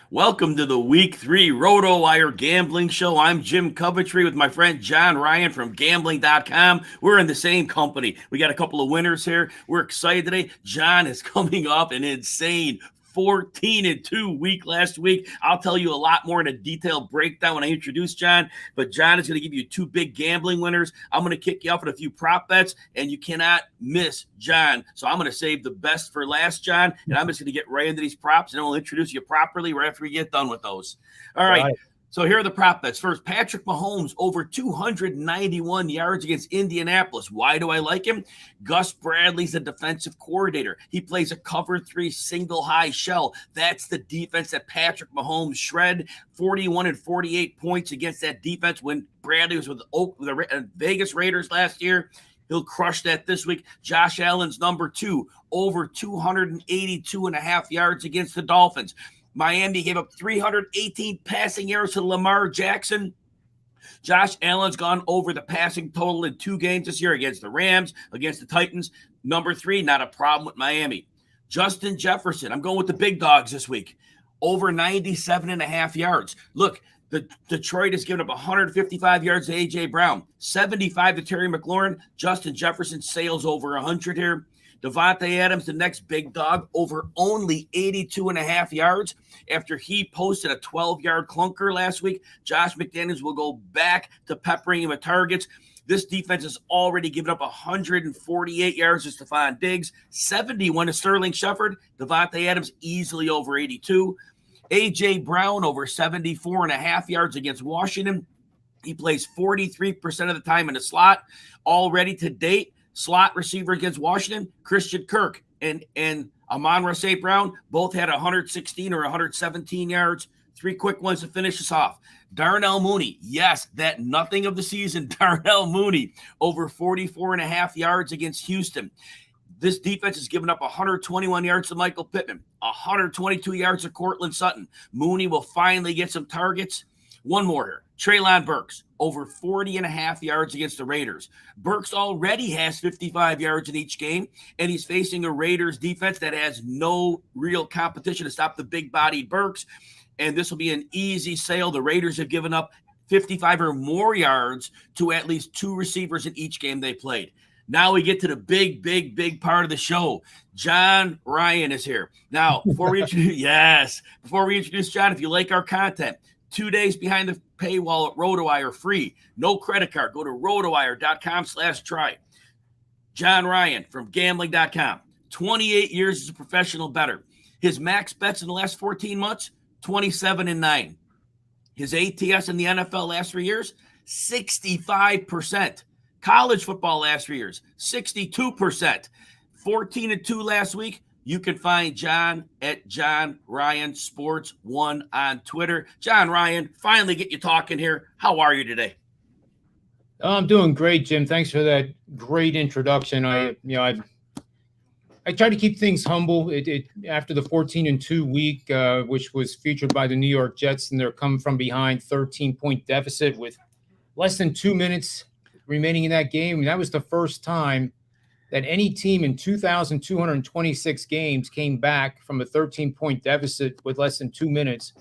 Welcome to the Week 3 RotoWire Gambling Show. I'm Jim Coventry with my friend John Ryan from Gambling.com. We're in the same company. We got a couple of winners here. We're excited today. John is coming off an insane 14-2 week last week. I'll tell you a lot more in a detailed breakdown when I introduce John, but John is going to give you two big gambling winners. I'm going to kick you off with a few prop bets, and you cannot miss John. So I'm going to save the best for last, John, and I'm just going to get right into these props, and then we'll introduce you properly right after we get done with those. All right. So here are the prop bets. First, Patrick Mahomes over 291 yards against Indianapolis. Why do I like him? Gus Bradley's the defensive coordinator. He plays a cover 3 single high shell. That's the defense that Patrick Mahomes shred. 41 and 48 points against that defense when Bradley was with the Vegas Raiders last year. He'll crush that this week. Josh Allen's number 2, over 282.5 yards against the Dolphins. Miami gave up 318 passing yards to Lamar Jackson. Josh Allen's gone over the passing total in 2 games this year against the Rams, against the Titans. Number 3, not a problem with Miami. Justin Jefferson, I'm going with the big dogs this week. Over 97.5 yards. Look, Detroit has given up 155 yards to A.J. Brown, 75 to Terry McLaurin. Justin Jefferson sails over 100 here. Devonte Adams, the next big dog, over only 82.5 yards after he posted a 12-yard clunker last week. Josh McDaniels will go back to peppering him with targets. This defense has already given up 148 yards to Stephon Diggs, 71 to Sterling Shepard. Devonte Adams easily over 82. A.J. Brown over 74.5 yards against Washington. He plays 43% of the time in the slot. Already to date, slot receiver against Washington, Christian Kirk and Amon-Ra St. Brown both had 116 or 117 yards. 3 quick ones to finish us off. Darnell Mooney, yes, that nothing of the season, Darnell Mooney, over 44.5 yards against Houston. This defense has given up 121 yards to Michael Pittman, 122 yards to Cortland Sutton. Mooney will finally get some targets. One more here. Treylon Burks, over 40.5 yards against the Raiders. Burks already has 55 yards in each game, and he's facing a Raiders defense that has no real competition to stop the big-bodied Burks, and this will be an easy sale. The Raiders have given up 55 or more yards to at least 2 receivers in each game they played. Now we get to the big part of the show. John Ryan is here. Now, before we introduce John, if you like our content, 2 days behind the paywall at RotoWire, free, no credit card. Go to rotowire.com/try. John Ryan from Gambling.com, 28 years as a professional bettor. His max bets in the last 14 months, 27-9. His ATS in the NFL last 3 years, 65%. College football last 3 years, 62%. 14-2 last week. You can find John at John Ryan Sports 1 on Twitter. John Ryan, finally get you talking here. How are you today? I'm doing great, Jim. Thanks for that great introduction. I try to keep things humble. After the 14-2 week, which was featured by the New York Jets, and they're coming from behind 13-point deficit with less than 2 minutes remaining in that game. And that was the first time that any team in 2,226 games came back from a 13-point deficit with less than 2 minutes.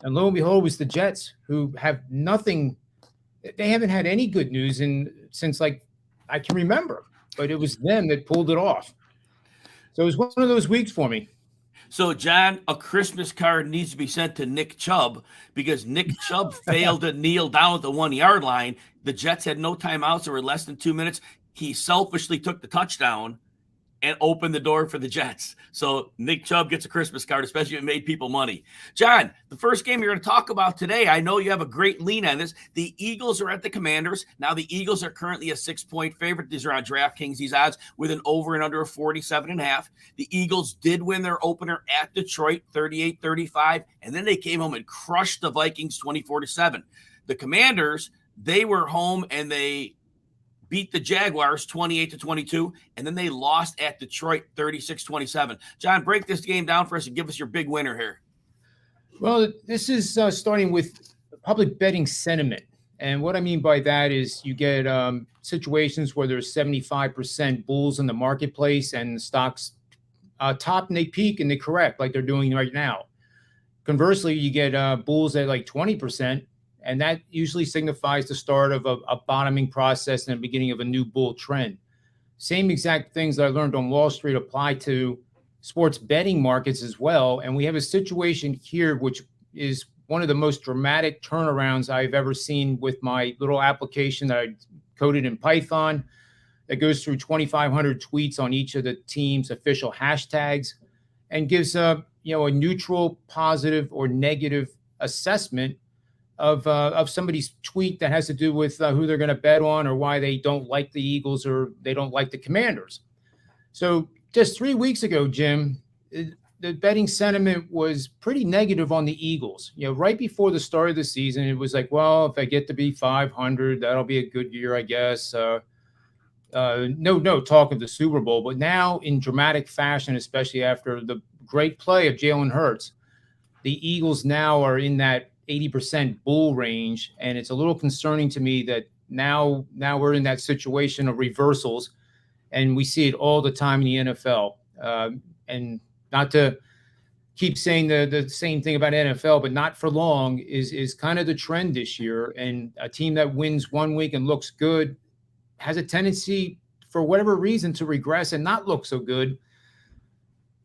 And lo and behold, it was the Jets, who have nothing. They haven't had any good news since like I can remember, but it was them that pulled it off. So it was one of those weeks for me. So, John, a Christmas card needs to be sent to Nick Chubb because Nick Chubb failed to kneel down at the 1-yard line. The Jets had no timeouts. There were less than 2 minutes. He selfishly took the touchdown and opened the door for the Jets. So Nick Chubb gets a Christmas card, especially if it made people money. John, the first game you're going to talk about today, I know you have a great lean on this. The Eagles are at the Commanders. Now the Eagles are currently a 6-point favorite. These are on DraftKings, these odds, with an over and under of 47.5. The Eagles did win their opener at Detroit, 38-35, and then they came home and crushed the Vikings 24-7. The Commanders, they were home and they beat the Jaguars 28-22, and then they lost at Detroit 36-27. John, break this game down for us and give us your big winner here. Well, this is starting with public betting sentiment. And what I mean by that is you get situations where there's 75% bulls in the marketplace and the stocks top and they peak and they correct like they're doing right now. Conversely, you get bulls at like 20%, and that usually signifies the start of a bottoming process and the beginning of a new bull trend. Same exact things that I learned on Wall Street apply to sports betting markets as well. And we have a situation here, which is one of the most dramatic turnarounds I've ever seen with my little application that I coded in Python that goes through 2,500 tweets on each of the team's official hashtags and gives a neutral, positive, or negative assessment of somebody's tweet that has to do with who they're going to bet on or why they don't like the Eagles or they don't like the Commanders. So just 3 weeks ago, Jim, the betting sentiment was pretty negative on the Eagles. Right before the start of the season, it was like, well, if I get to be 500, that'll be a good year, I guess. No talk of the Super Bowl. But now in dramatic fashion, especially after the great play of Jalen Hurts, the Eagles now are in that 80% bull range. And it's a little concerning to me that now we're in that situation of reversals. And we see it all the time in the NFL. And not to keep saying the same thing about NFL, but not for long is kind of the trend this year. And a team that wins 1 week and looks good has a tendency, for whatever reason, to regress and not look so good.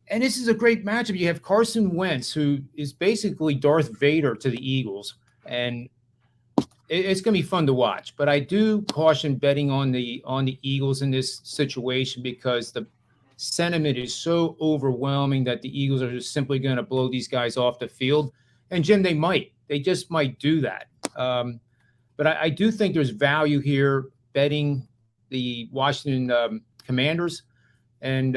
And this is a great matchup. You have Carson Wentz, who is basically Darth Vader to the Eagles. And it's going to be fun to watch. But I do caution betting on the Eagles in this situation because the sentiment is so overwhelming that the Eagles are just simply going to blow these guys off the field. And, Jim, they just might do that. But I do think there's value here betting the Washington Commanders. And,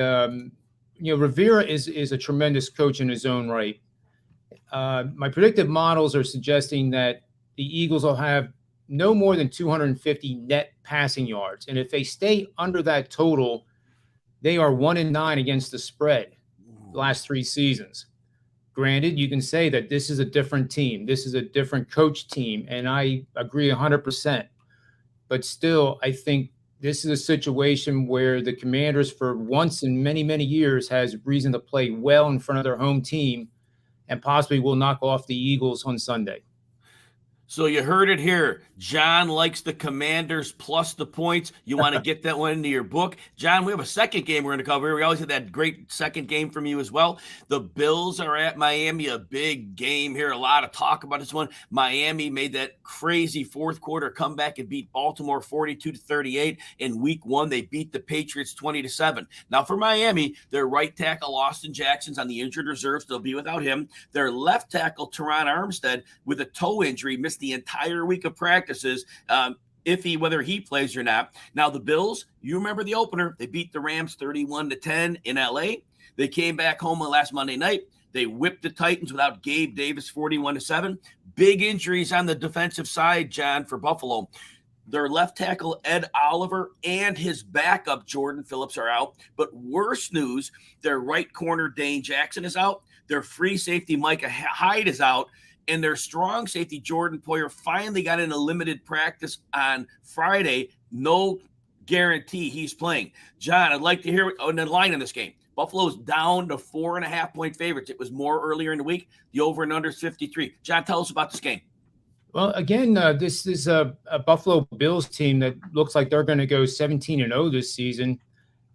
Rivera is a tremendous coach in his own right. My predictive models are suggesting that the Eagles will have no more than 250 net passing yards. And if they stay under that total, they are 1-9 against the spread the last 3 seasons. Granted, you can say that this is a different team. This is a different coach team. And I agree 100%. But still, I think this is a situation where the Commanders, for once in many, many years, has reason to play well in front of their home team and possibly will knock off the Eagles on Sunday. So you heard it here. John likes the Commanders plus the points. You want to get that one into your book. John, we have a second game we're going to cover. We always have that great second game from you as well. The Bills are at Miami, a big game here. A lot of talk about this one. Miami made that crazy fourth quarter comeback and beat Baltimore 42-38. In week 1, they beat the Patriots 20-7. Now for Miami, their right tackle, Austin Jackson's on the injured reserve. They'll be without him. Their left tackle, Teron Armstead, with a toe injury, missed the entire week of practices, whether he plays or not. Now the Bills, you remember the opener, they beat the Rams 31-10 in LA. They came back home last Monday night. They whipped the Titans without Gabe Davis 41-7. Big injuries on the defensive side, John, for Buffalo. Their left tackle, Ed Oliver, and his backup, Jordan Phillips, are out. But worse news, their right corner, Dane Jackson, is out. Their free safety, Micah Hyde, is out. And their strong safety, Jordan Poyer, finally got in a limited practice on Friday. No guarantee he's playing. John, I'd like to hear on the line in this game. Buffalo's down to 4.5-point favorites. It was more earlier in the week. The over and under is 53. John, tell us about this game. Well, again, this is a Buffalo Bills team that looks like they're going to go 17-0 this season.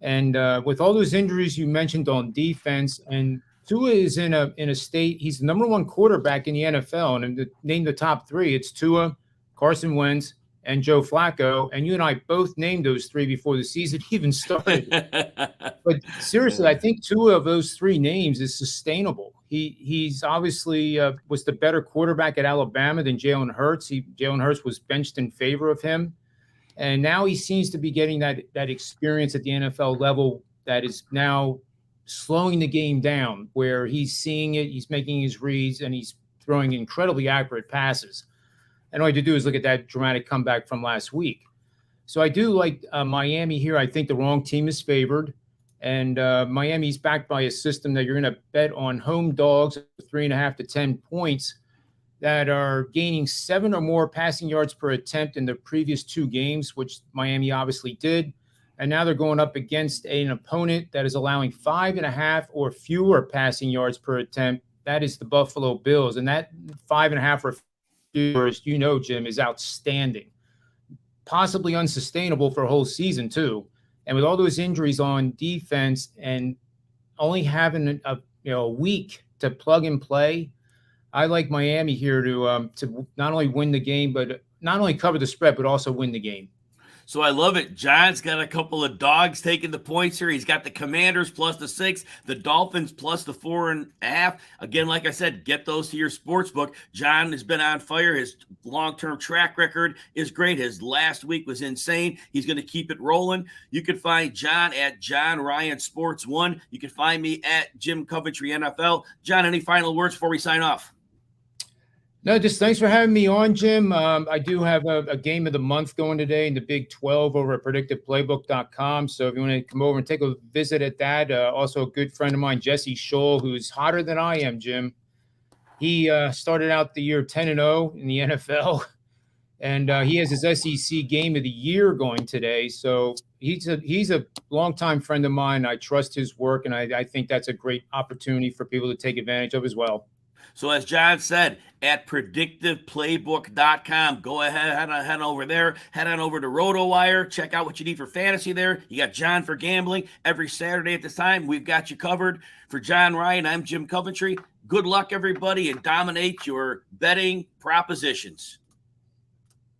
And with all those injuries you mentioned on defense, and Tua is in a state, he's the number 1 quarterback in the NFL. And to name the top 3, it's Tua, Carson Wentz, and Joe Flacco. And you and I both named those 3 before the season even started. But seriously, I think 2 of those 3 names is sustainable. He's obviously was the better quarterback at Alabama than Jalen Hurts. Jalen Hurts was benched in favor of him. And now he seems to be getting that experience at the NFL level that is now slowing the game down, where he's seeing it, he's making his reads, and he's throwing incredibly accurate passes. And all you have to do is look at that dramatic comeback from last week. So I do like Miami here. I think the wrong team is favored. And Miami's backed by a system that you're going to bet on home dogs 3.5 to 10 points that are gaining 7 or more passing yards per attempt in the previous 2 games, which Miami obviously did. And now they're going up against an opponent that is allowing 5.5 or fewer passing yards per attempt that is the Buffalo Bills. And that 5.5 receivers, Jim, is outstanding. Possibly unsustainable for a whole season, too. And with all those injuries on defense and only having a week to plug and play, I like Miami here to not only win the game, but not only cover the spread, but also win the game. So I love it. John's got a couple of dogs taking the points here. He's got the Commanders plus the 6, the Dolphins plus the 4.5. Again, like I said, get those to your sports book. John has been on fire. His long-term track record is great. His last week was insane. He's going to keep it rolling. You can find John at John Ryan Sports 1. You can find me at Jim Coventry NFL. John, any final words before we sign off? No, just thanks for having me on, Jim. I do have a game of the month going today in the Big 12 over at predictiveplaybook.com. So if you want to come over and take a visit at that, also a good friend of mine, Jesse Scholl, who's hotter than I am, Jim. He started out the year 10-0 in the NFL, and he has his SEC game of the year going today. So he's a longtime friend of mine. I trust his work, and I think that's a great opportunity for people to take advantage of as well. So as John said, at predictiveplaybook.com, go ahead, head over there, head on over to RotoWire, check out what you need for fantasy there. You got John for gambling every Saturday at this time. We've got you covered. For John Ryan, I'm Jim Coventry. Good luck, everybody, and dominate your betting propositions.